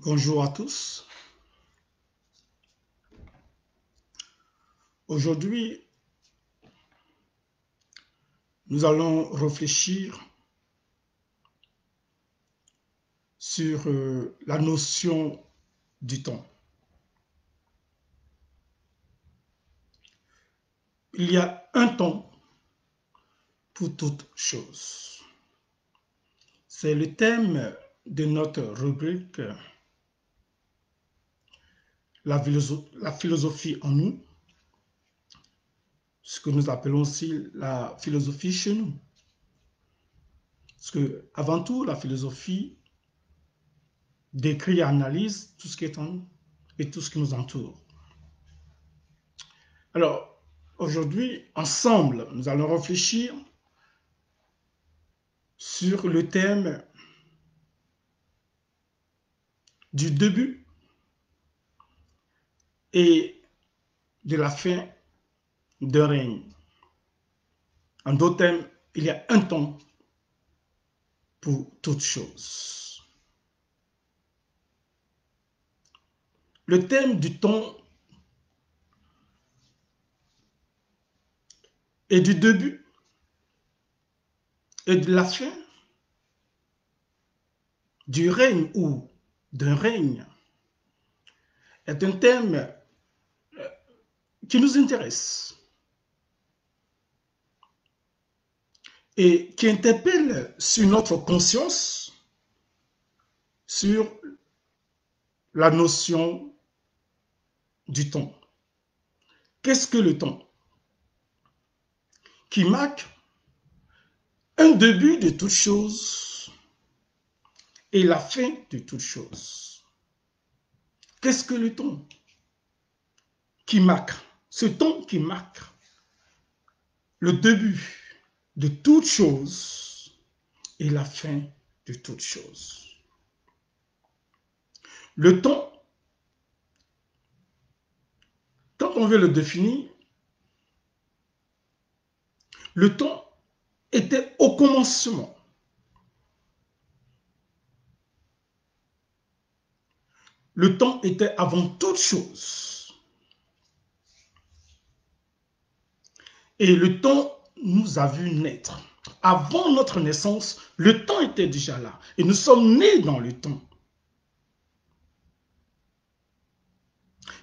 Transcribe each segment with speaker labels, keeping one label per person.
Speaker 1: Bonjour à tous. Aujourd'hui, nous allons réfléchir sur la notion du temps. Il y a un temps pour toute chose. C'est le thème de notre rubrique la philosophie en nous, ce que nous appelons aussi la philosophie chez nous. Parce que, avant tout, la philosophie décrit et analyse tout ce qui est en nous et tout ce qui nous entoure. Alors, aujourd'hui, ensemble, nous allons réfléchir sur le thème du début et de la fin d'un règne. En d'autres termes, il y a un temps pour toute chose. Le thème du temps et du début et de la fin du règne ou d'un règne est un thème qui nous intéresse et qui interpelle sur notre conscience, sur la notion du temps. Qu'est-ce que le temps? Qui marque un début de toute chose et la fin de toute chose. Qu'est-ce que le temps? Qui marque, ce temps qui marque le début de toute chose et la fin de toute chose. Le temps, quand on veut le définir, le temps était au commencement. Le temps était avant toute chose. Et le temps nous a vu naître. Avant notre naissance, le temps était déjà là. Et nous sommes nés dans le temps.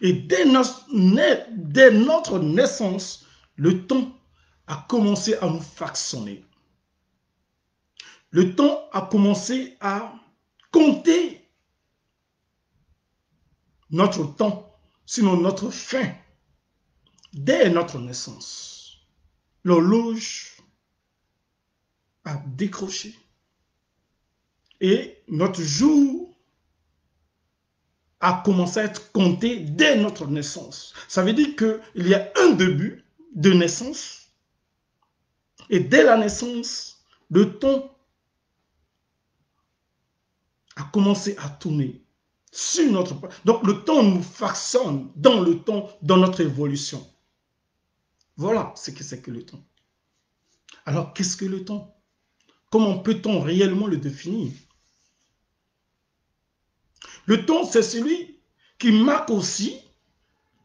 Speaker 1: Et dès notre naissance, le temps a commencé à nous façonner. Le temps a commencé à compter notre temps, sinon notre fin, dès notre naissance. L'horloge a décroché. Et notre jour a commencé à être compté dès notre naissance. Ça veut dire qu'il y a un début de naissance. Et dès la naissance, le temps a commencé à tourner sur notre... Donc le temps nous façonne dans le temps, dans notre évolution. Voilà ce que c'est que le temps. Alors qu'est-ce que le temps? Comment peut-on réellement le définir? Le temps, c'est celui qui marque aussi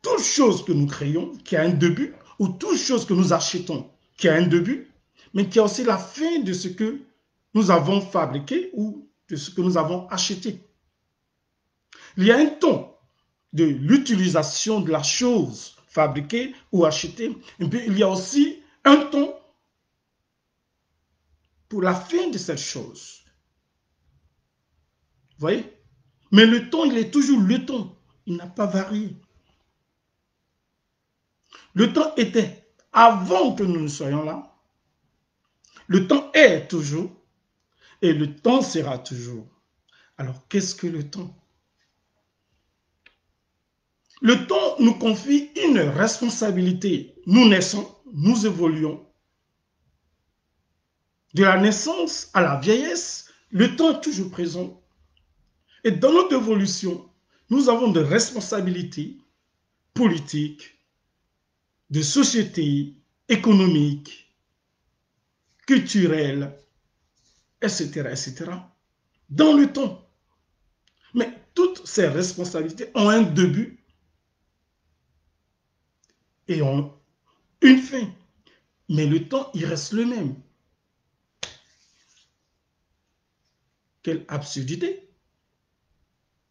Speaker 1: toute chose que nous créons, qui a un début, ou toute chose que nous achetons, qui a un début, mais qui a aussi la fin de ce que nous avons fabriqué ou de ce que nous avons acheté. Il y a un temps de l'utilisation de la chose fabriquée ou achetée, et puis il y a aussi un temps pour la fin de cette chose. Vous voyez? Mais le temps, il est toujours le temps. Il n'a pas varié. Le temps était avant que nous ne soyons là. Le temps est toujours. Et le temps sera toujours. Alors, qu'est-ce que le temps? Le temps nous confie une responsabilité. Nous naissons, nous évoluons. De la naissance à la vieillesse, le temps est toujours présent. Et dans notre évolution, nous avons des responsabilités politiques, de société, économiques, culturelles, etc., etc., dans le temps. Mais toutes ces responsabilités ont un début et ont une fin. Mais le temps, il reste le même. Quelle absurdité!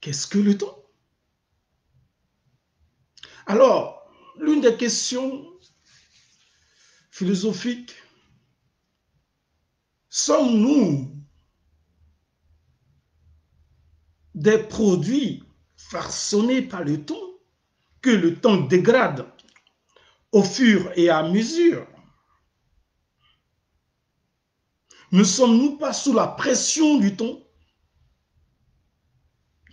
Speaker 1: Qu'est-ce que le temps? Alors, l'une des questions philosophiques, sommes-nous des produits farçonnés par le temps que le temps dégrade au fur et à mesure? Ne sommes-nous pas sous la pression du temps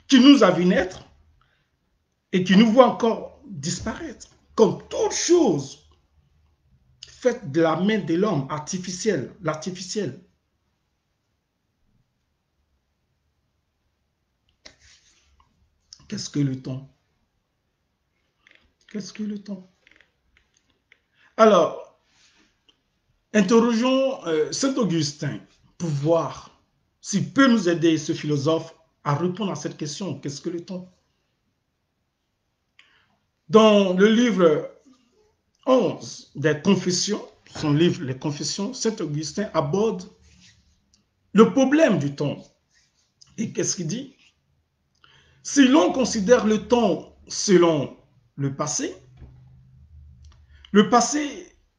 Speaker 1: qui nous a vu naître et qui nous voit encore disparaître, comme toute chose faite de la main de l'homme, artificielle, l'artificiel? Qu'est-ce que le temps? Qu'est-ce que le temps? Alors, interrogeons Saint Augustin pour voir s'il peut nous aider, ce philosophe, à répondre à cette question. Qu'est-ce que le temps? Dans le livre 11 des Confessions, son livre Les Confessions, Saint Augustin aborde le problème du temps. Et qu'est-ce qu'il dit? Si l'on considère le temps selon le passé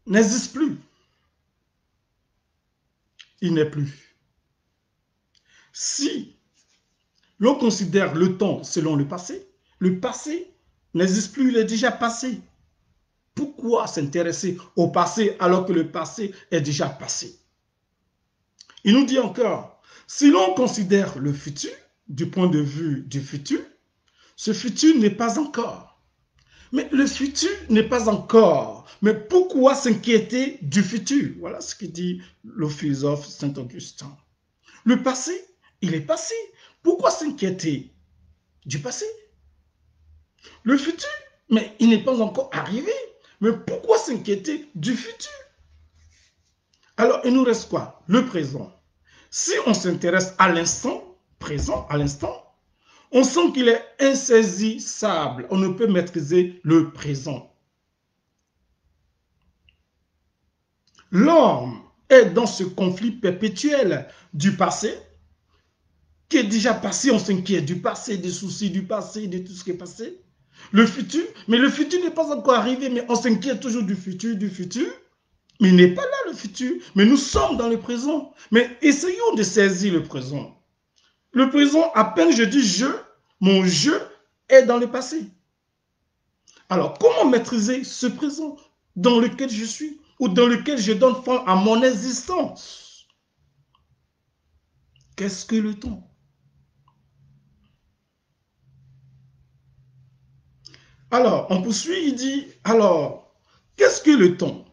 Speaker 1: n'existe plus. Il n'est plus. Si l'on considère le temps selon le passé n'existe plus, il est déjà passé. Pourquoi s'intéresser au passé alors que le passé est déjà passé? Il nous dit encore, si l'on considère le futur du point de vue du futur, ce futur n'est pas encore. Mais le futur n'est pas encore. Mais pourquoi s'inquiéter du futur? Voilà ce que dit le philosophe Saint Augustin. Le passé, il est passé. Pourquoi s'inquiéter du passé? Le futur, mais il n'est pas encore arrivé. Mais pourquoi s'inquiéter du futur? Alors, il nous reste quoi? Le présent. Si on s'intéresse à l'instant présent, à l'instant, on sent qu'il est insaisissable. On ne peut maîtriser le présent. L'homme est dans ce conflit perpétuel du passé, qui est déjà passé. On s'inquiète du passé, des soucis du passé, de tout ce qui est passé. Le futur, mais le futur n'est pas encore arrivé, mais on s'inquiète toujours du futur, mais il n'est pas là le futur, mais nous sommes dans le présent. Mais essayons de saisir le présent. Le présent, à peine je dis je, mon je est dans le passé. Alors, comment maîtriser ce présent dans lequel je suis ou dans lequel je donne forme à mon existence? Qu'est-ce que le temps? Alors, on poursuit, il dit, alors, qu'est-ce que le temps?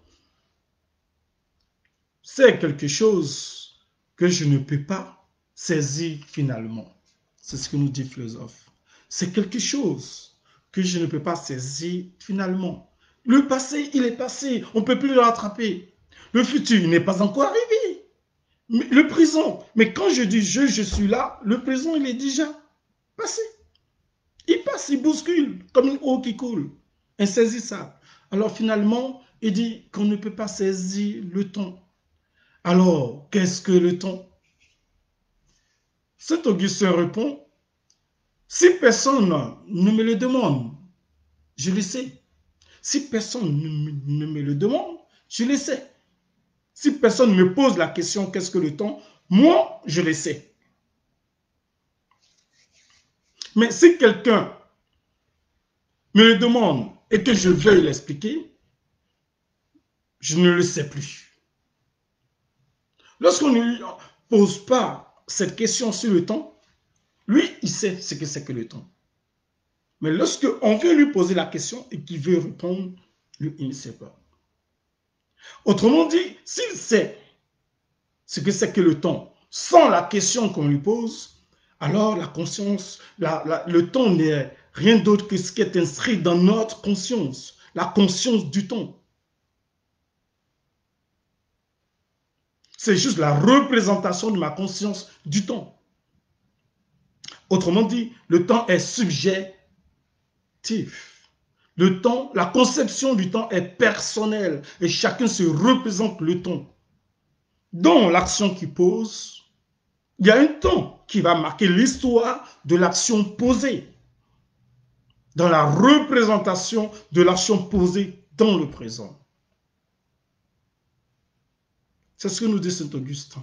Speaker 1: C'est quelque chose que je ne peux pas saisir finalement. C'est ce que nous dit le philosophe. C'est quelque chose que je ne peux pas saisir finalement. Le passé, il est passé. On ne peut plus le rattraper. Le futur n'est pas encore arrivé. Mais le présent, mais quand je dis je suis là, le présent, il est déjà passé. Il passe, il bouscule comme une eau qui coule. Insaisissable. Alors finalement, il dit qu'on ne peut pas saisir le temps. Alors, qu'est-ce que le temps? Saint Augustin répond, si personne ne me le demande, je le sais. Si personne ne me le demande, je le sais. Si personne me pose la question, qu'est-ce que le temps? Moi, je le sais. Mais si quelqu'un me le demande et que je veuille l'expliquer, je ne le sais plus. Lorsqu'on ne lui pose pas cette question sur le temps, lui, il sait ce que c'est que le temps. Mais lorsqu'on veut lui poser la question et qu'il veut répondre, lui, il ne sait pas. Autrement dit, s'il sait ce que c'est que le temps sans la question qu'on lui pose, alors la conscience, le temps n'est rien d'autre que ce qui est inscrit dans notre conscience, la conscience du temps. C'est juste la représentation de ma conscience du temps. Autrement dit, le temps est subjectif. Le temps, la conception du temps est personnelle et chacun se représente le temps. Dans l'action qui pose, il y a un temps qui va marquer l'histoire de l'action posée. Dans la représentation de l'action posée dans le présent. C'est ce que nous dit Saint Augustin.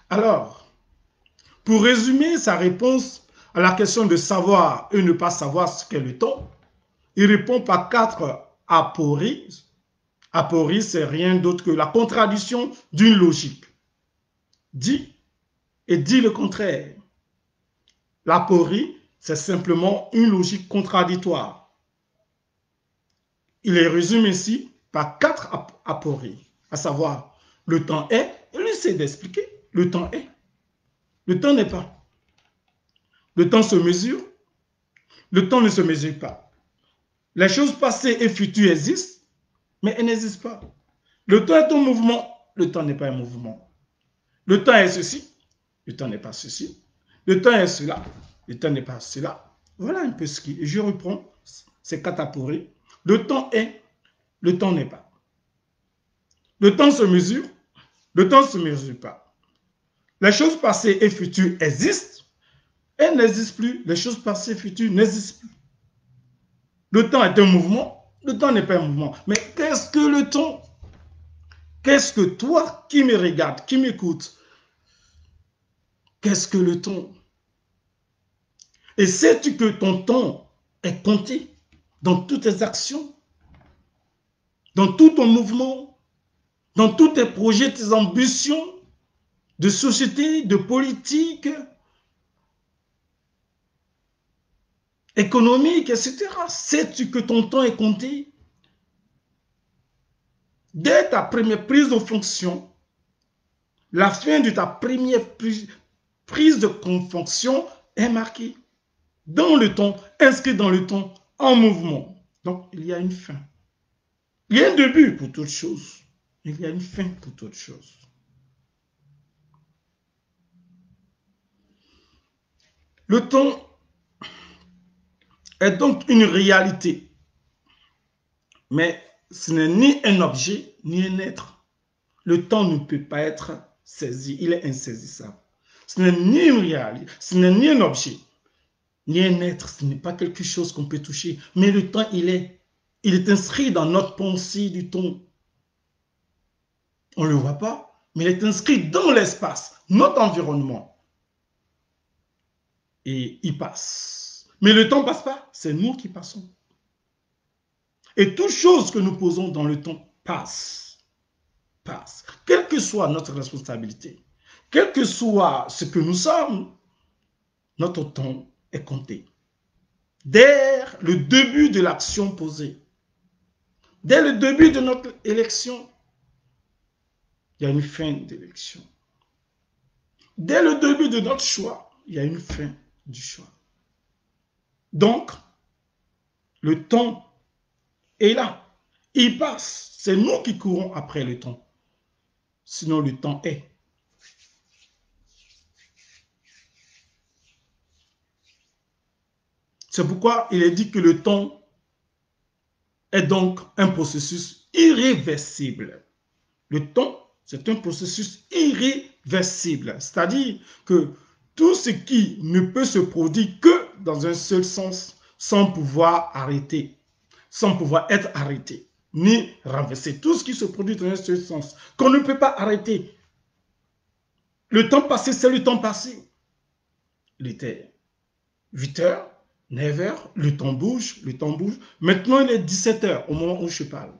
Speaker 1: Alors, pour résumer sa réponse à la question de savoir et ne pas savoir ce qu'est le temps, il répond par 4 apories. Aporie, c'est rien d'autre que la contradiction d'une logique. Dit et dit le contraire. L'aporie, c'est simplement une logique contradictoire. Il les résume ici par 4 apories, à savoir le temps est, il essaie d'expliquer, le temps est, le temps n'est pas. Le temps se mesure, le temps ne se mesure pas. Les choses passées et futures existent, mais elles n'existent pas. Le temps est un mouvement, le temps n'est pas un mouvement. Le temps est ceci, le temps n'est pas ceci. Le temps est cela, le temps n'est pas cela. Voilà un peu ce qui est. Je reprends ces 4 apories. Le temps est, le temps n'est pas. Le temps se mesure, le temps ne se mesure pas. Les choses passées et futures existent, elles n'existent plus. Les choses passées et futures n'existent plus. Le temps est un mouvement, le temps n'est pas un mouvement. Mais qu'est-ce que le temps? Qu'est-ce que toi qui me regardes, qui m'écoutes, qu'est-ce que le temps? Et sais-tu que ton temps est compté dans toutes tes actions, dans tout ton mouvement, dans tous tes projets, tes ambitions de société, de politique, économique, etc. Sais-tu que ton temps est compté? Dès ta première prise de fonction, la fin de ta première prise de fonction est marquée dans le temps, inscrit dans le temps, en mouvement. Donc, il y a une fin. Il y a un début pour toute chose. Il y a une fin pour toute chose. Le temps est donc une réalité. Mais ce n'est ni un objet, ni un être. Le temps ne peut pas être saisi. Il est insaisissable. Ce n'est ni une réalité, ce n'est ni un objet, ni un être. Ce n'est pas quelque chose qu'on peut toucher. Mais le temps, il est inscrit dans notre pensée du temps. On ne le voit pas, mais il est inscrit dans l'espace, notre environnement. Et il passe. Mais le temps ne passe pas, c'est nous qui passons. Et toute chose que nous posons dans le temps passe. Passe. Quelle que soit notre responsabilité, quel que soit ce que nous sommes, notre temps est compté. Dès le début de l'action posée, dès le début de notre élection, il y a une fin d'élection. Dès le début de notre choix, il y a une fin du choix. Donc, le temps est là. Il passe. C'est nous qui courons après le temps. Sinon, le temps est. C'est pourquoi il est dit que le temps est donc un processus irréversible. Le temps, c'est un processus irréversible. C'est-à-dire que tout ce qui ne peut se produire que dans un seul sens, sans pouvoir arrêter, sans pouvoir être arrêté, ni renversé. Tout ce qui se produit dans un seul sens, qu'on ne peut pas arrêter. Le temps passé, c'est le temps passé. Il était 8 heures, 9 heures, le temps bouge, le temps bouge. Maintenant, il est 17 heures au moment où je parle.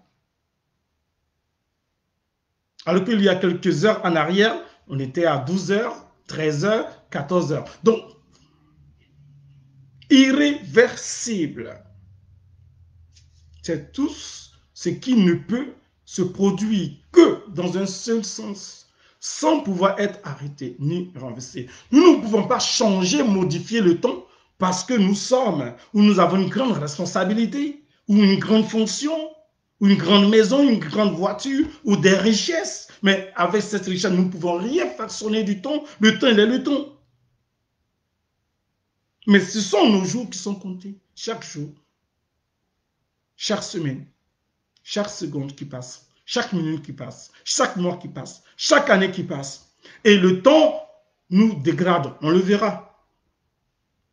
Speaker 1: Alors qu'il y a quelques heures en arrière, on était à 12 heures, 13 heures, 14 heures. Donc, irréversible. C'est tout ce qui ne peut se produire que dans un seul sens, sans pouvoir être arrêté ni renversé. Nous ne pouvons pas changer, modifier le temps parce que nous sommes, ou nous avons une grande responsabilité, ou une grande fonction, ou une grande maison, une grande voiture, ou des richesses. Mais avec cette richesse, nous ne pouvons rien façonner du temps. Le temps, il est le temps. Mais ce sont nos jours qui sont comptés. Chaque jour, chaque semaine, chaque seconde qui passe, chaque minute qui passe, chaque mois qui passe, chaque année qui passe. Et le temps nous dégrade. On le verra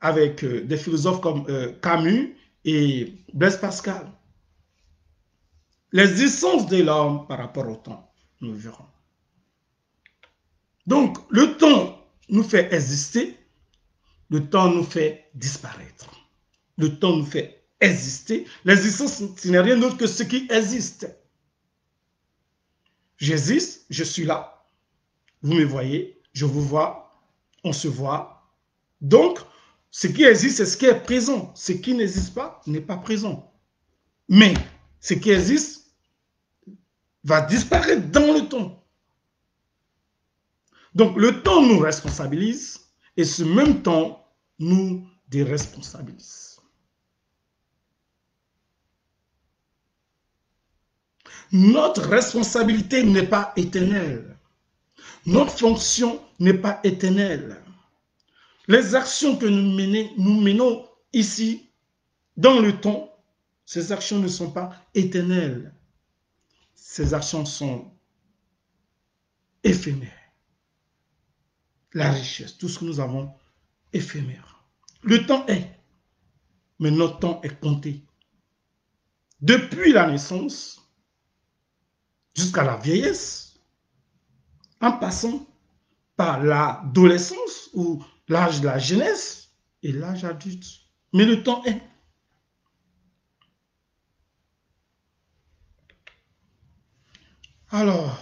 Speaker 1: avec des philosophes comme Camus et Blaise Pascal. Les essences de l'homme par rapport au temps, nous le verrons. Donc, le temps nous fait exister, le temps nous fait disparaître. Le temps nous fait exister. L'existence, ce n'est rien d'autre que ce qui existe. J'existe, je suis là. Vous me voyez, je vous vois, on se voit. Donc, ce qui existe, c'est ce qui est présent. Ce qui n'existe pas n'est pas présent. Mais ce qui existe va disparaître dans le temps. Donc, le temps nous responsabilise et ce même temps nous déresponsabilise. Notre responsabilité n'est pas éternelle. Notre fonction n'est pas éternelle. Les actions que nous menons ici, dans le temps, ces actions ne sont pas éternelles. Ces actions sont éphémères. La richesse, tout ce que nous avons, éphémère. Le temps est, mais notre temps est compté. Depuis la naissance jusqu'à la vieillesse, en passant par l'adolescence ou l'âge de la jeunesse et l'âge adulte. Mais le temps est. Alors,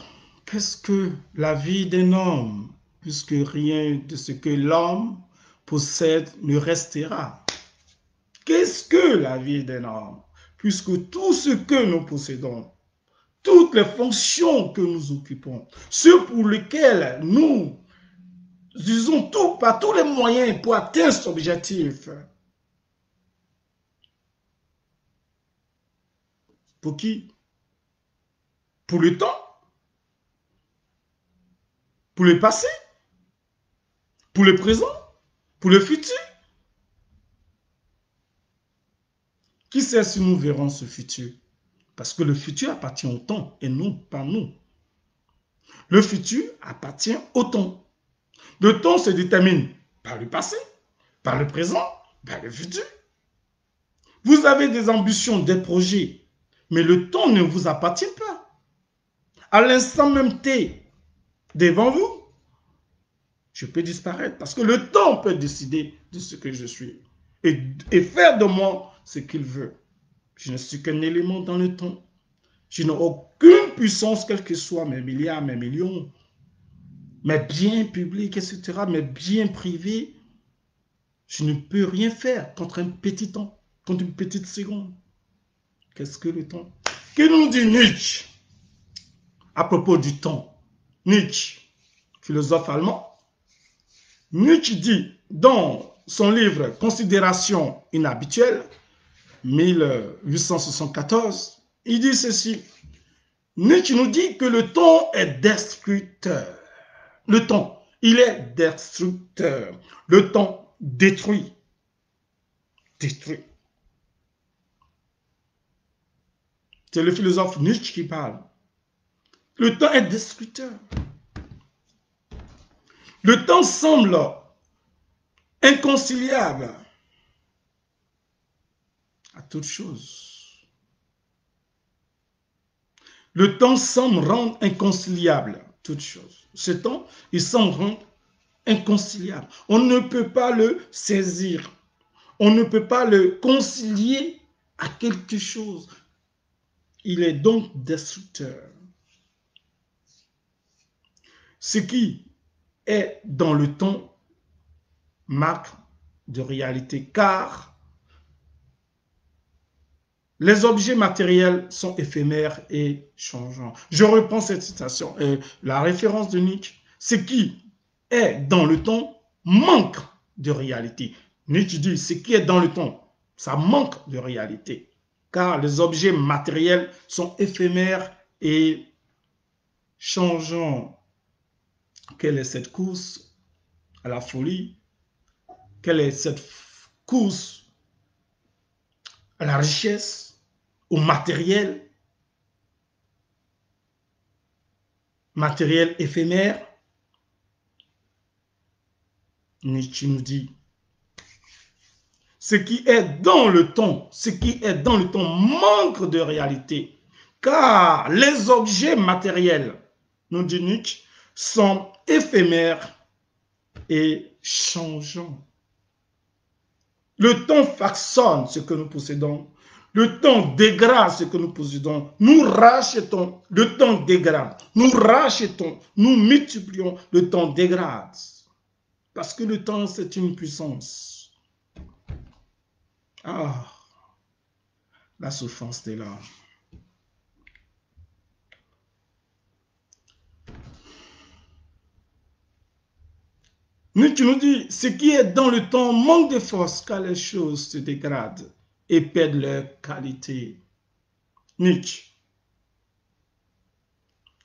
Speaker 1: qu'est-ce que la vie d'un homme, puisque rien de ce que l'homme possède ne restera? Qu'est-ce que la vie d'un homme, puisque tout ce que nous possédons, toutes les fonctions que nous occupons, ceux pour lesquels nous usons tout par tous les moyens pour atteindre cet objectif, pour qui? Pour le temps? Pour le passé? Pour le présent? Pour le futur? Qui sait si nous verrons ce futur? Parce que le futur appartient au temps et non pas nous. Le futur appartient au temps. Le temps se détermine par le passé, par le présent, par le futur. Vous avez des ambitions, des projets, mais le temps ne vous appartient pas. À l'instant même T, devant vous, je peux disparaître parce que le temps peut décider de ce que je suis et faire de moi ce qu'il veut. Je ne suis qu'un élément dans le temps. Je n'ai aucune puissance, quels que soient mes milliards, mes millions, mes biens publics, etc., mes biens privés. Je ne peux rien faire contre un petit temps, contre une petite seconde. Qu'est-ce que le temps? Que nous dit Nietzsche à propos du temps? Nietzsche, philosophe allemand, Nietzsche dit dans son livre Considérations inhabituelles, 1874, il dit ceci. Nietzsche nous dit que le temps est destructeur. Le temps, il est destructeur. Le temps détruit. Détruit. C'est le philosophe Nietzsche qui parle. Le temps est destructeur. Le temps semble inconciliable à toute chose. Le temps semble rendre inconciliable toute chose. Ce temps, il semble rendre inconciliable. On ne peut pas le saisir. On ne peut pas le concilier à quelque chose. Il est donc destructeur. Ce qui est dans le temps marque de réalité, car les objets matériels sont éphémères et changeants. Je reprends cette citation, la référence de Nietzsche. Ce qui est dans le temps manque de réalité. Nietzsche dit, ce qui est dans le temps, ça manque de réalité, car les objets matériels sont éphémères et changeants. Quelle est cette course à la folie? Quelle est cette course à la richesse, au matériel éphémère. Nietzsche nous dit, ce qui est dans le temps, manque de réalité, car les objets matériels, nous dit Nietzsche, sont éphémères et changeants. Le temps façonne ce que nous possédons. Le temps dégrade ce que nous possédons. Nous rachetons. Le temps dégrade. Nous rachetons. Nous multiplions. Le temps dégrade. Parce que le temps, c'est une puissance. Ah, la souffrance est là. Nietzsche nous dit, ce qui est dans le temps manque de force car les choses se dégradent et perdent leur qualité. Nietzsche.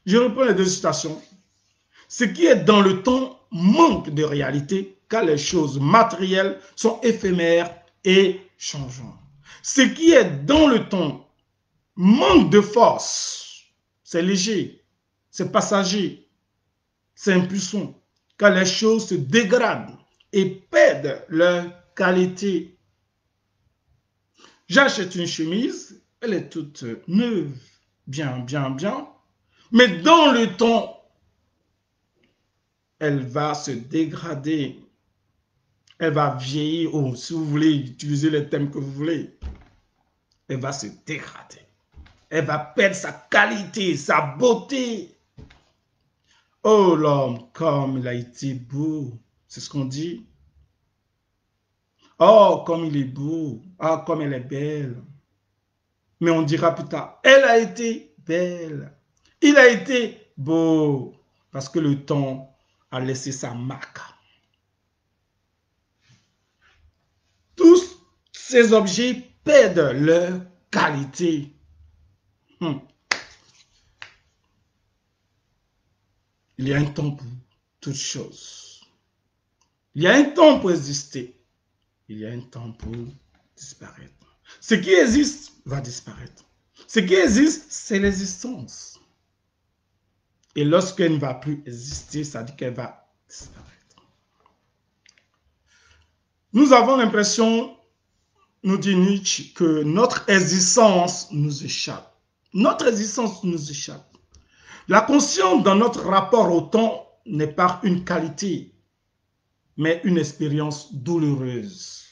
Speaker 1: Je reprends les deux citations. Ce qui est dans le temps manque de réalité car les choses matérielles sont éphémères et changeantes. Ce qui est dans le temps manque de force. C'est léger, c'est passager, c'est impuissant. Car les choses se dégradent et perdent leur qualité. J'achète une chemise, elle est toute neuve, bien, mais dans le temps, elle va se dégrader, elle va vieillir, oh, si vous voulez utiliser les thèmes que vous voulez, elle va se dégrader, elle va perdre sa qualité, sa beauté. Oh, l'homme, comme il a été beau. C'est ce qu'on dit. Oh, comme il est beau. Ah, comme elle est belle. Mais on dira plus tard, elle a été belle. Il a été beau. Parce que le temps a laissé sa marque. Tous ces objets perdent leur qualité. Il y a un temps pour toutes choses. Il y a un temps pour exister. Il y a un temps pour disparaître. Ce qui existe va disparaître. Ce qui existe, c'est l'existence. Et lorsqu'elle ne va plus exister, ça dit qu'elle va disparaître. Nous avons l'impression, nous dit Nietzsche, que notre existence nous échappe. Notre existence nous échappe. La conscience dans notre rapport au temps n'est pas une qualité, mais une expérience douloureuse.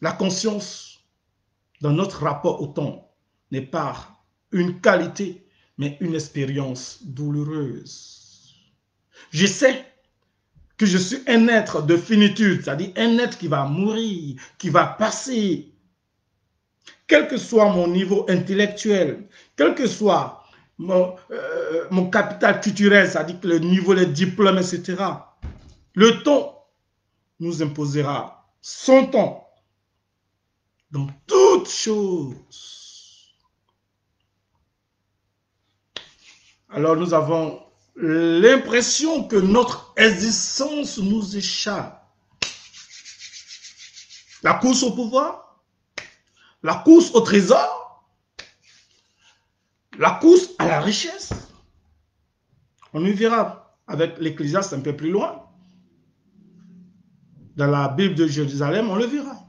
Speaker 1: La conscience dans notre rapport au temps n'est pas une qualité, mais une expérience douloureuse. Je sais que je suis un être de finitude, c'est-à-dire un être qui va mourir, qui va passer. Quel que soit mon niveau intellectuel, quel que soit mon capital culturel, c'est-à-dire le niveau, les diplômes, etc. Le temps nous imposera son temps dans toutes choses. Alors nous avons l'impression que notre existence nous échappe. La course au pouvoir, la course au trésor, la course à la richesse. On y verra avec l'Ecclésiaste un peu plus loin. Dans la Bible de Jérusalem, on le verra.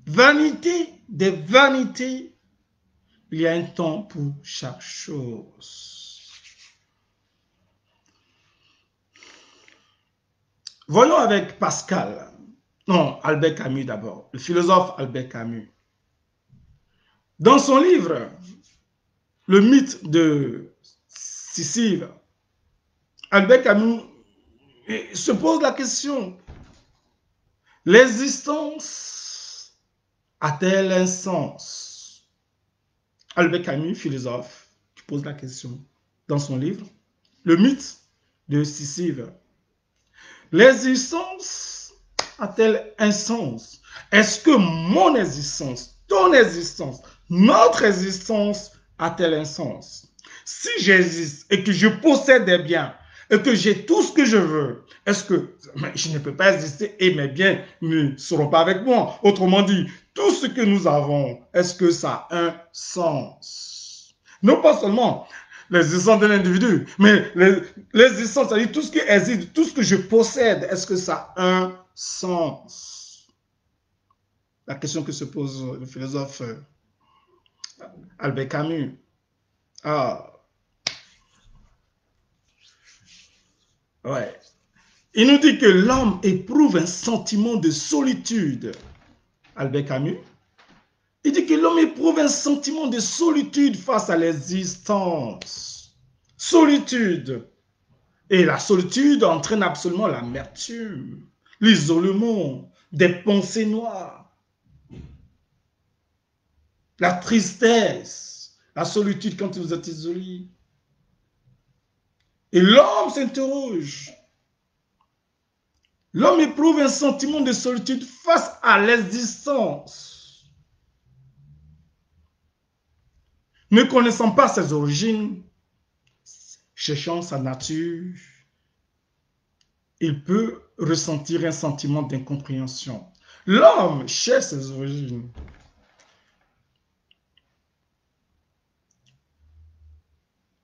Speaker 1: Vanité des vanités. Il y a un temps pour chaque chose. Voyons avec Pascal. Non, Albert Camus d'abord. Le philosophe Albert Camus. Dans son livre, Le mythe de Sisyphe, Albert Camus se pose la question, l'existence a-t-elle un sens? Albert Camus, philosophe, qui pose la question dans son livre, Le mythe de Sisyphe. L'existence a-t-elle un sens? Est-ce que mon existence, ton existence, notre existence a-t-elle un sens? Si j'existe et que je possède des biens et que j'ai tout ce que je veux Est-ce que je ne peux pas exister et mes biens ne seront pas avec moi? Autrement dit, tout ce que nous avons, est-ce que ça a un sens? Non pas seulement l'existence de l'individu, mais l'existence, c'est-à-dire tout ce qui existe, tout ce que je possède, est-ce que ça a un sens? La question que se pose le philosophe Albert Camus. Ah, ouais. Il nous dit que l'homme éprouve un sentiment de solitude. Albert Camus. Il dit que l'homme éprouve un sentiment de solitude face à l'existence. Solitude. Et la solitude entraîne absolument l'amertume, l'isolement, des pensées noires, la tristesse, la solitude quand vous êtes isolé. Et l'homme s'interroge. L'homme éprouve un sentiment de solitude face à l'existence. Ne connaissant pas ses origines, cherchant sa nature, il peut ressentir un sentiment d'incompréhension. L'homme cherche ses origines.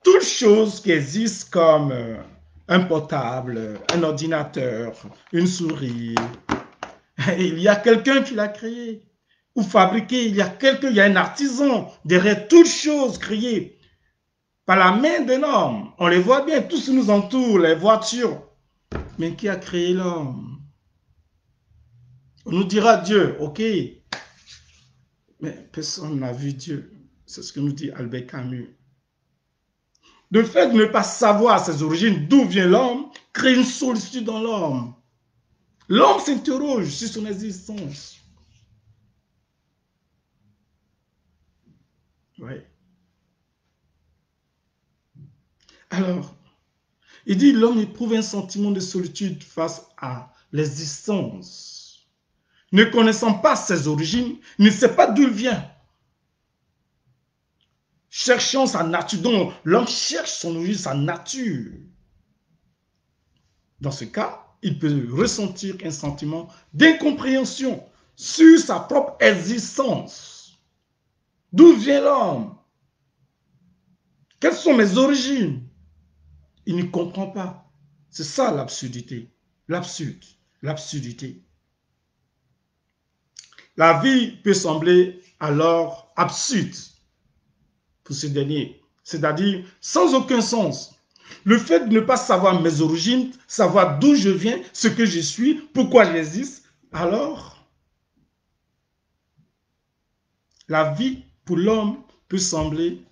Speaker 1: Toute chose qui existe comme un portable, un ordinateur, une souris, il y a quelqu'un qui l'a créé ou fabriqué. Il y a un artisan derrière toute chose créée par la main d'un homme. On les voit bien, tout ce qui nous entoure, les voitures. Mais qui a créé l'homme? On nous dira Dieu, ok. Mais personne n'a vu Dieu. C'est ce que nous dit Albert Camus. Le fait de ne pas savoir ses origines, d'où vient l'homme, crée une solitude dans l'homme. L'homme s'interroge sur son existence. Oui. Alors, il dit l'homme éprouve un sentiment de solitude face à l'existence. Ne connaissant pas ses origines, ne sait pas d'où il vient. Cherchant sa nature, donc l'homme cherche son origine, sa nature. Dans ce cas, il peut ressentir un sentiment d'incompréhension sur sa propre existence. D'où vient l'homme? Quelles sont mes origines? Il ne comprend pas. C'est ça l'absurdité. L'absurde. L'absurdité. La vie peut sembler alors absurde pour ce dernier, c'est-à-dire sans aucun sens. Le fait de ne pas savoir mes origines, savoir d'où je viens, ce que je suis, pourquoi j'existe, alors la vie pour l'homme peut sembler,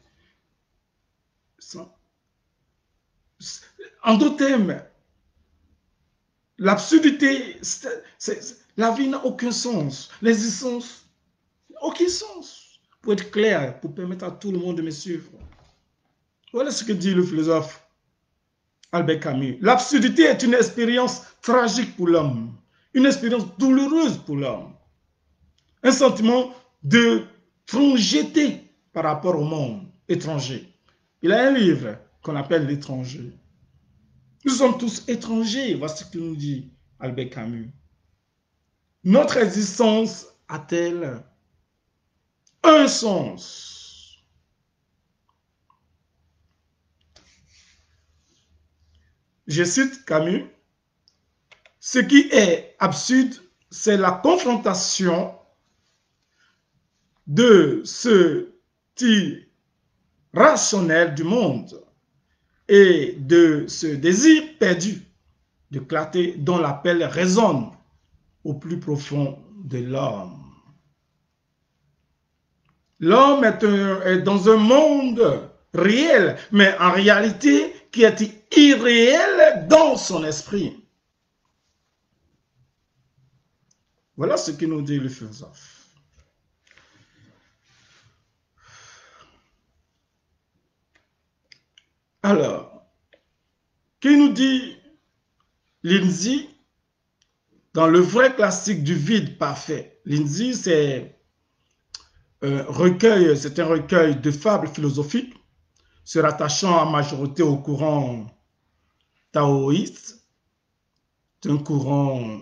Speaker 1: en d'autres termes, l'absurdité, la vie n'a aucun sens, l'existence n'a aucun sens. Pour être clair, pour permettre à tout le monde de me suivre. Voilà ce que dit le philosophe Albert Camus. L'absurdité est une expérience tragique pour l'homme, une expérience douloureuse pour l'homme, un sentiment d'étrangeté par rapport au monde étranger. Il a un livre qu'on appelle L'étranger. Nous sommes tous étrangers, voici ce que nous dit Albert Camus. Notre existence a-t-elle un sens? Je cite Camus. Ce qui est absurde, c'est la confrontation de ce irrationnel du monde et de ce désir perdu de clarté dont l'appel résonne au plus profond de l'homme. L'homme est dans un monde réel, mais en réalité qui est irréel dans son esprit. Voilà ce que nous dit le philosophe. Alors, qui nous dit Lindsay dans le vrai classique du vide parfait? Lindsay, c'est un recueil de fables philosophiques se rattachant en majorité au courant taoïste. d'un courant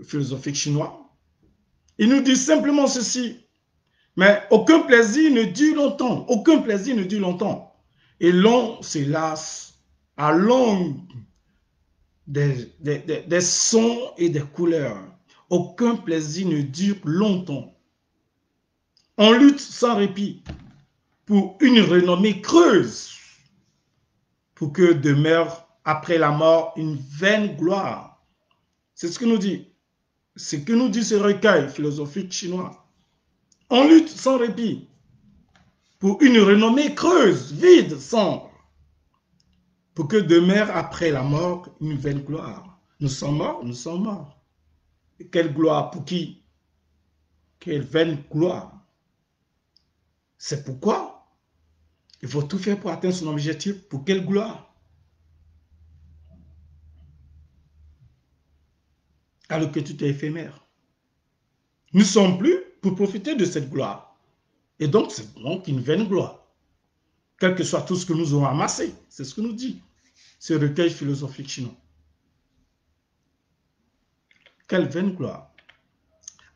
Speaker 1: philosophique chinois. Il nous dit simplement ceci. Mais aucun plaisir ne dure longtemps. Aucun plaisir ne dure longtemps. Et l'on se lasse à longue des sons et des couleurs. Aucun plaisir ne dure longtemps. On lutte sans répit pour une renommée creuse, pour que demeure après la mort une vaine gloire. C'est ce que nous dit. Ce que nous dit ce recueil philosophique chinois. On lutte sans répit pour une renommée creuse, vide, sombre, pour que demeure après la mort une vaine gloire. Nous sommes morts, nous sommes morts. Et quelle gloire pour qui? Quelle vaine gloire. C'est pourquoi il faut tout faire pour atteindre son objectif. Pour quelle gloire? Alors que tout est éphémère. Nous ne sommes plus pour profiter de cette gloire. Et donc, c'est donc une vaine gloire. Quel que soit tout ce que nous aurons amassé. C'est ce que nous dit ce recueil philosophique chinois. Quelle vaine gloire.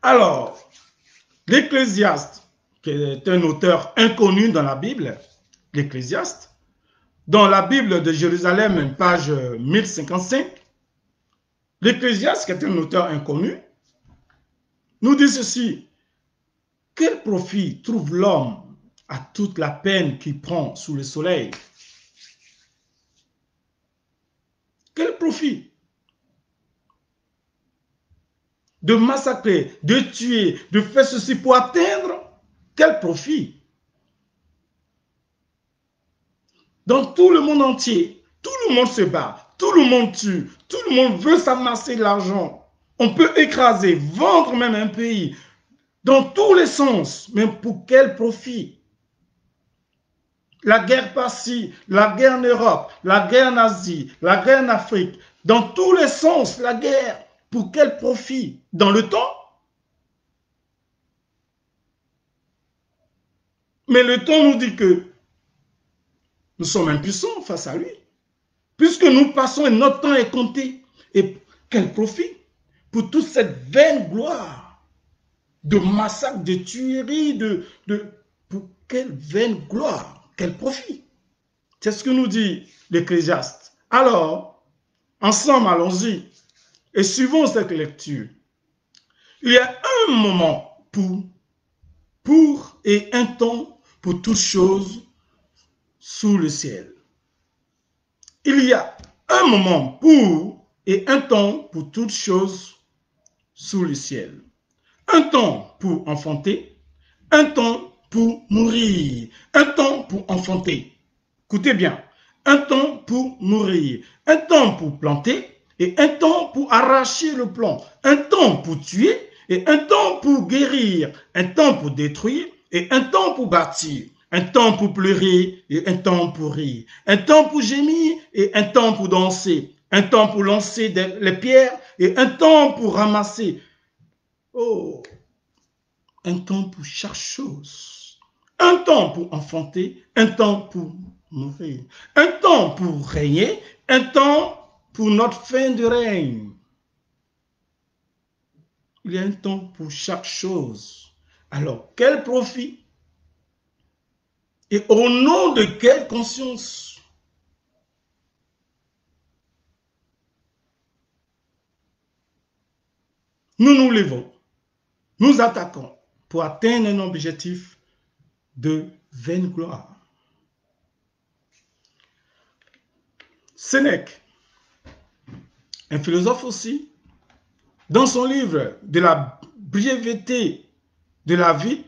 Speaker 1: Alors, l'Ecclésiaste, qui est un auteur inconnu dans la Bible, l'Ecclésiaste, dans la Bible de Jérusalem, page 1055, l'Ecclésiaste, qui est un auteur inconnu, nous dit ceci. Quel profit trouve l'homme à toute la peine qu'il prend sous le soleil? Quel profit? De massacrer, de tuer, de faire ceci pour atteindre? Quel profit? Dans tout le monde entier, tout le monde se bat, tout le monde tue, tout le monde veut s'amasser de l'argent. On peut écraser, vendre même un pays, dans tous les sens, mais pour quel profit? La guerre par-ci, la guerre en Europe, la guerre en Asie, la guerre en Afrique, dans tous les sens, la guerre, pour quel profit? Dans le temps? Mais le temps nous dit que nous sommes impuissants face à lui, puisque nous passons et notre temps est compté. Et quel profit? Pour toute cette vaine gloire de massacre, de tuerie, pour quelle vaine gloire, quel profit? C'est ce que nous dit l'Ecclésiaste. Alors, ensemble, allons-y et suivons cette lecture. Il y a un moment pour et un temps pour toutes choses sous le ciel. Il y a un moment pour et un temps pour toutes choses sous le ciel. Un temps pour enfanter, un temps pour mourir, un temps pour enfanter. Écoutez bien, un temps pour mourir, un temps pour planter et un temps pour arracher le plant, un temps pour tuer et un temps pour guérir, un temps pour détruire et un temps pour bâtir, un temps pour pleurer et un temps pour rire, un temps pour gémir et un temps pour danser, un temps pour lancer les pierres et un temps pour ramasser. Oh, un temps pour chaque chose. Un temps pour enfanter, un temps pour mourir. Un temps pour régner, un temps pour notre fin de règne. Il y a un temps pour chaque chose. Alors, quel profit? Et au nom de quelle conscience? Nous nous levons, nous attaquons pour atteindre un objectif de vaine gloire. Sénèque, un philosophe aussi, dans son livre de la brièveté de la vie,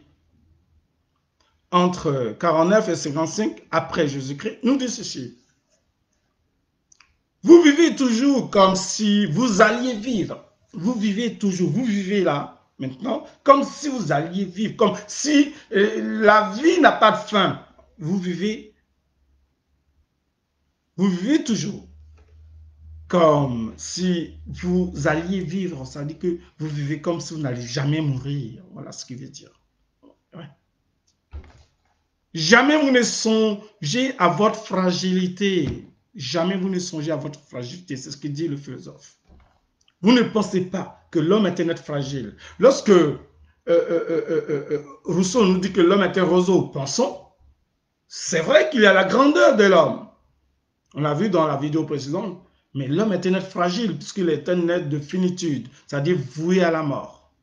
Speaker 1: entre 49 et 55 après Jésus-Christ, nous dit ceci. Vous vivez toujours comme si vous alliez vivre. Vous vivez toujours, vous vivez là, maintenant, comme si vous alliez vivre, comme si la vie n'a pas de fin. Vous vivez toujours comme si vous alliez vivre. Ça veut dire que vous vivez comme si vous n'allez jamais mourir. Voilà ce qu'il veut dire. Ouais. Jamais vous ne songez à votre fragilité. Jamais vous ne songez à votre fragilité. C'est ce que dit le philosophe. Vous ne pensez pas que l'homme est un être fragile. Lorsque Rousseau nous dit que l'homme est un roseau pensant, c'est vrai qu'il y a la grandeur de l'homme. On l'a vu dans la vidéo précédente. Mais l'homme est un être fragile puisqu'il est un être de finitude, c'est-à-dire voué à la mort.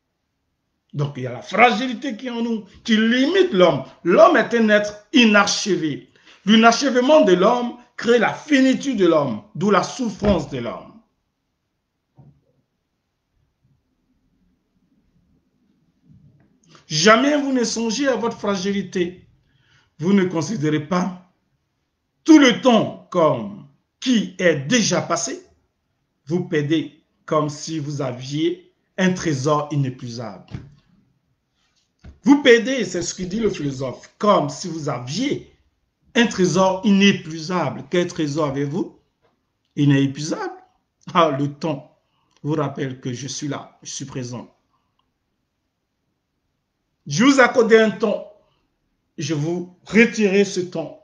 Speaker 1: Donc il y a la fragilité qui est en nous, qui limite l'homme. L'homme est un être inachevé. L'inachèvement de l'homme crée la finitude de l'homme, d'où la souffrance de l'homme. Jamais vous ne songez à votre fragilité. Vous ne considérez pas tout le temps comme qui est déjà passé. Vous perdez comme si vous aviez un trésor inépuisable. Vous perdez, c'est ce que dit le philosophe, comme si vous aviez un trésor inépuisable. Quel trésor avez-vous? Inépuisable. Ah, le temps vous rappelle que je suis là, je suis présent. Je vous accorde un temps, je vous retirerai ce temps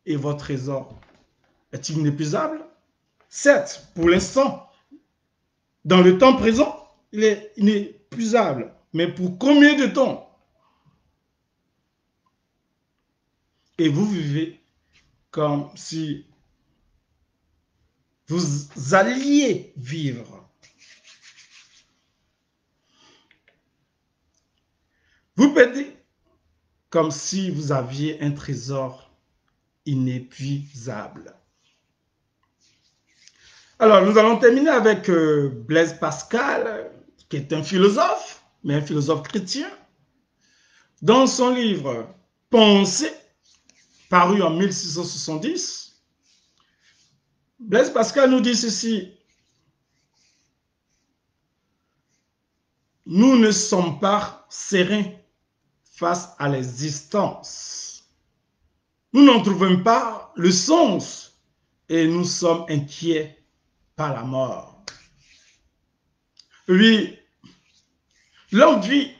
Speaker 1: et votre trésor est inépuisable. Certes, pour l'instant, dans le temps présent, il est inépuisable. Mais pour combien de temps? Et vous vivez comme si vous alliez vivre. Vous perdez comme si vous aviez un trésor inépuisable. Alors, nous allons terminer avec Blaise Pascal, qui est un philosophe, mais un philosophe chrétien. Dans son livre « Pensée », paru en 1670, Blaise Pascal nous dit ceci: « Nous ne sommes pas sereins face à l'existence. Nous n'en trouvons pas le sens et nous sommes inquiets par la mort. » Oui, l'homme vit,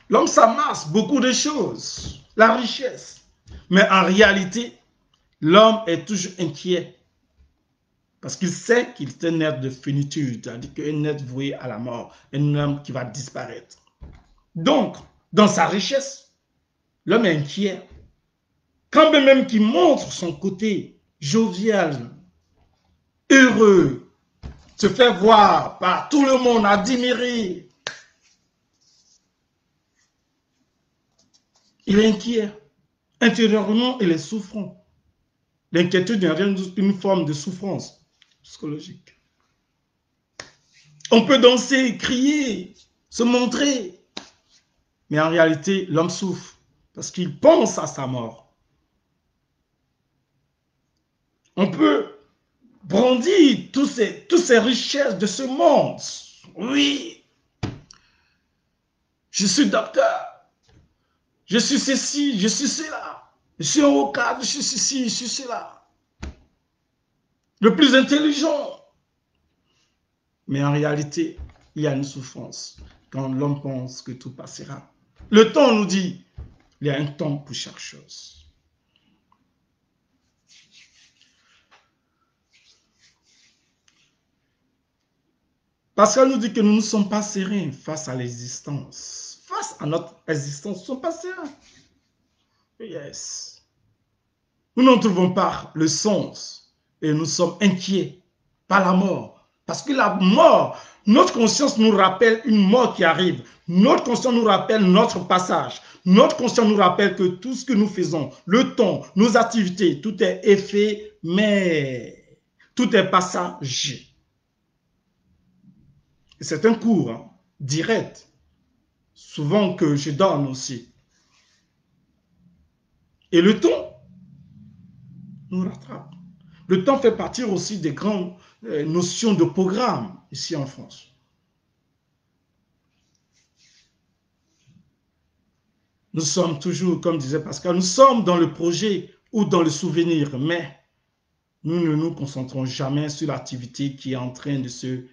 Speaker 1: l'homme s'amasse beaucoup de choses, la richesse. Mais en réalité, l'homme est toujours inquiet parce qu'il sait qu'il est un être de finitude, c'est-à-dire qu'un être voué à la mort, un homme qui va disparaître. Donc, dans sa richesse, l'homme est inquiet. Quand même qu'il montre son côté jovial, heureux, se fait voir par tout le monde, admiré, il est inquiet. Intérieurement, il est souffrant. L'inquiétude n'est rien d'autre qu'une forme de souffrance psychologique. On peut danser, crier, se montrer, mais en réalité, l'homme souffre parce qu'il pense à sa mort. On peut brandir toutes ces richesses de ce monde. Oui, je suis docteur, je suis ceci, je suis cela, je suis un haut cadre, je suis ceci, je suis cela. Le plus intelligent. Mais en réalité, il y a une souffrance quand l'homme pense que tout passera. Le temps nous dit, il y a un temps pour chaque chose. Pascal nous dit que nous ne sommes pas sereins face à l'existence. Face à notre existence, nous ne sommes pas sereins. Yes. Nous n'en trouvons pas le sens et nous sommes inquiets par la mort. Parce que la mort, notre conscience nous rappelle une mort qui arrive. Notre conscience nous rappelle notre passage. Notre conscience nous rappelle que tout ce que nous faisons, le temps, nos activités, tout est éphémère. Tout est passager. C'est un cours direct, souvent que je donne aussi. Et le temps nous rattrape. Le temps fait partie aussi des grandes notions de programme ici en France. Nous sommes toujours, comme disait Pascal, nous sommes dans le projet ou dans le souvenir, mais nous ne nous concentrons jamais sur l'activité qui est en train de se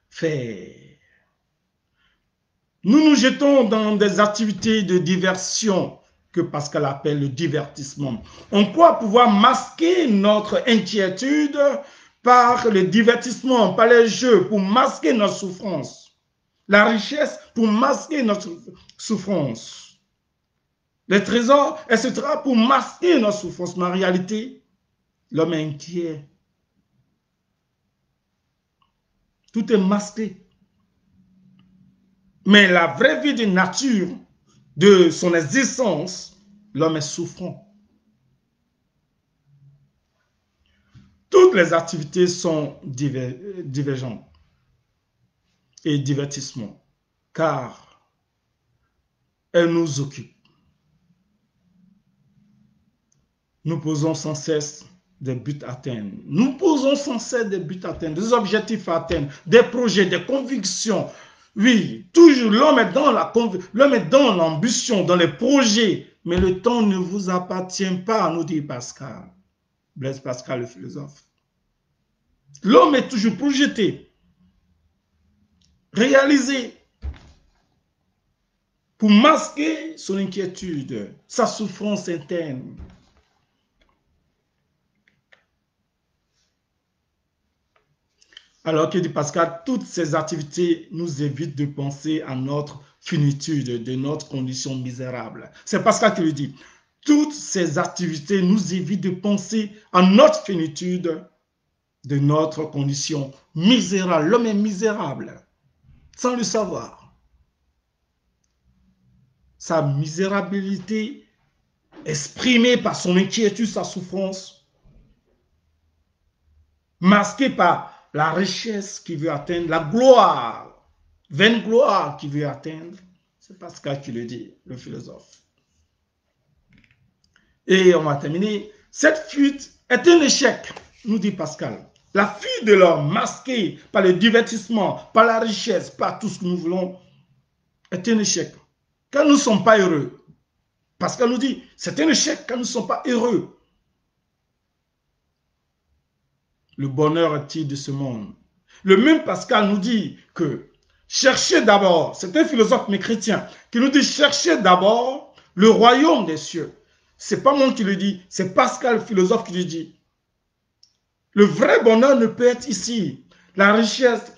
Speaker 1: faire. Nous nous jetons dans des activités de diversion que Pascal appelle le divertissement. On croit pouvoir masquer notre inquiétude par le divertissement, par les jeux, pour masquer notre souffrance. La richesse pour masquer notre souffrance. Les trésors, etc. pour masquer notre souffrance. Mais en réalité, l'homme est inquiet. Tout est masqué. Mais la vraie vie de nature, de son existence, l'homme est souffrant. Toutes les activités sont divergentes et divertissements, car elles nous occupent. Nous posons sans cesse des buts à atteindre. Nous posons sans cesse des buts à atteindre, des objectifs à atteindre, des projets, des convictions. Oui, toujours l'homme est dans l'ambition, dans les projets, mais le temps ne vous appartient pas, nous dit Pascal. Blaise Pascal, le philosophe. L'homme est toujours projeté, réalisé, pour masquer son inquiétude, sa souffrance interne. Alors que dit Pascal, toutes ces activités nous évitent de penser à notre finitude, de notre condition misérable. C'est Pascal qui le dit. Toutes ces activités nous évitent de penser à notre finitude, de notre condition misérable. L'homme est misérable, sans le savoir. Sa misérabilité exprimée par son inquiétude, sa souffrance, masquée par la richesse qu'il veut atteindre, la gloire, vaine gloire qu'il veut atteindre. C'est Pascal qui le dit, le philosophe. Et on va terminer. Cette fuite est un échec, nous dit Pascal. La fuite de l'homme masquée par le divertissement, par la richesse, par tout ce que nous voulons, est un échec. Quand nous ne sommes pas heureux, Pascal nous dit, c'est un échec quand nous ne sommes pas heureux. Le bonheur est-il de ce monde? Le même Pascal nous dit que cherchez d'abord, c'est un philosophe mais chrétien, qui nous dit cherchez d'abord le royaume des cieux. Ce n'est pas moi qui le dis, c'est Pascal, philosophe, qui le dit. Le vrai bonheur ne peut être ici. La richesse,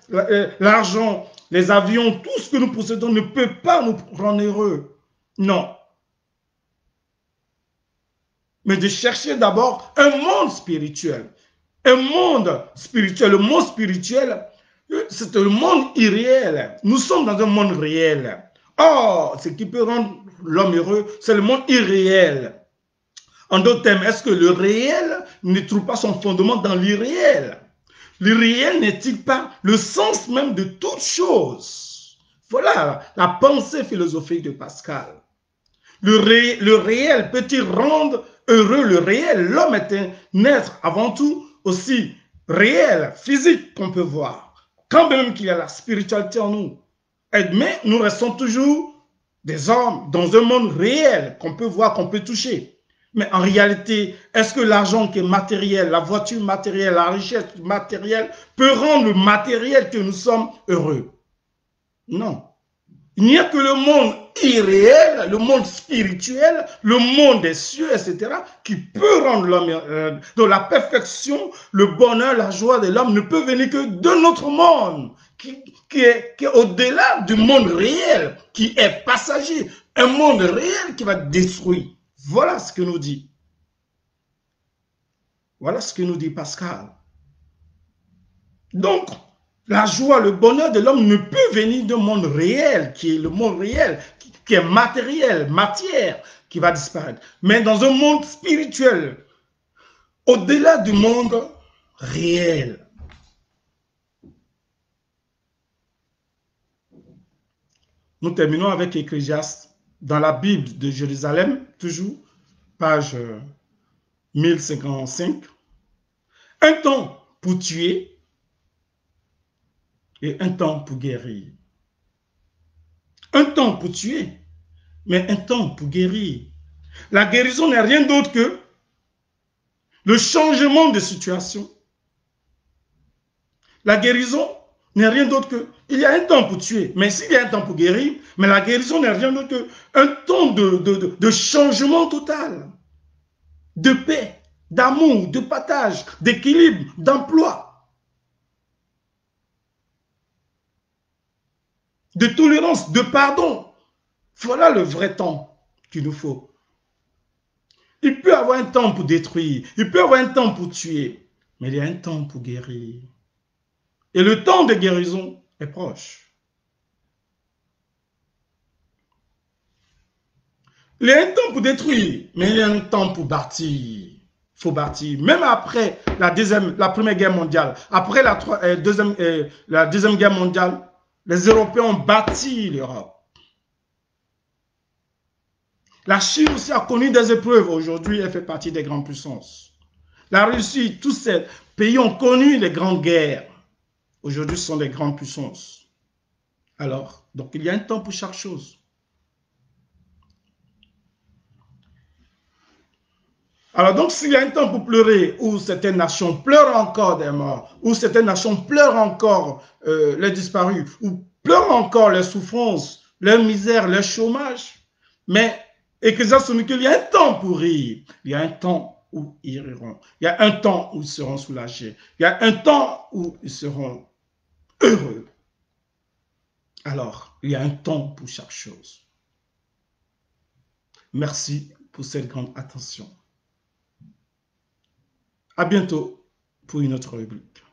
Speaker 1: l'argent, les avions, tout ce que nous possédons ne peut pas nous rendre heureux. Non. Mais de chercher d'abord un monde spirituel. Un monde spirituel. Le monde spirituel, c'est le monde irréel. Nous sommes dans un monde réel. Or, ce qui peut rendre l'homme heureux, c'est le monde irréel. En d'autres termes, est-ce que le réel ne trouve pas son fondement dans l'irréel? L'irréel n'est-il pas le sens même de toute chose? Voilà la pensée philosophique de Pascal. Le réel peut-il rendre heureux le réel? L'homme est un être avant tout aussi réel, physique qu'on peut voir. Quand même qu'il y a la spiritualité en nous. Mais nous restons toujours des hommes dans un monde réel qu'on peut voir, qu'on peut toucher. Mais en réalité, est-ce que l'argent qui est matériel, la voiture matérielle, la richesse matérielle peut rendre le matériel que nous sommes heureux? Non. Il n'y a que le monde irréel, le monde spirituel, le monde des cieux, etc., qui peut rendre l'homme dans la perfection, le bonheur, la joie de l'homme ne peut venir que de notre monde, qui est au-delà du monde réel, qui est passager, un monde réel qui va détruire. Voilà ce que nous dit. Voilà ce que nous dit Pascal. Donc, la joie, le bonheur de l'homme ne peut venir d'un monde réel, qui est le monde réel, qui est matériel, matière, qui va disparaître. Mais dans un monde spirituel, au-delà du monde réel. Nous terminons avec Ecclésiaste dans la Bible de Jérusalem, toujours, page 1055. Un temps pour tuer et un temps pour guérir. Un temps pour tuer, mais un temps pour guérir. La guérison n'est rien d'autre que le changement de situation. La guérison n'est rien d'autre que, il y a un temps pour tuer, mais s'il y a un temps pour guérir, mais la guérison n'est rien d'autre qu'un temps de changement total, de paix, d'amour, de partage, d'équilibre, d'emploi. de tolérance, de pardon. Voilà le vrai temps qu'il nous faut. Il peut y avoir un temps pour détruire, il peut y avoir un temps pour tuer, mais il y a un temps pour guérir. Et le temps de guérison est proche. Il y a un temps pour détruire, mais il y a un temps pour bâtir. Il faut bâtir. Même après la Première Guerre mondiale, après la Deuxième Guerre mondiale, les Européens ont bâti l'Europe. La Chine aussi a connu des épreuves. Aujourd'hui, elle fait partie des grandes puissances. La Russie, tous ces pays ont connu les grandes guerres. Aujourd'hui, ce sont des grandes puissances. Alors, donc il y a un temps pour chaque chose. Alors donc, s'il y a un temps pour pleurer, où certaines nations pleurent encore des morts, où certaines nations pleurent encore les disparus, ou pleurent encore les souffrances, leur misère, leur chômage, mais Ecclésiaste nous dit qu'il y a un temps pour rire, il y a un temps où ils riront, il y a un temps où ils seront soulagés, il y a un temps où ils seront heureux. Alors, il y a un temps pour chaque chose. Merci pour cette grande attention. À bientôt pour une autre rubrique.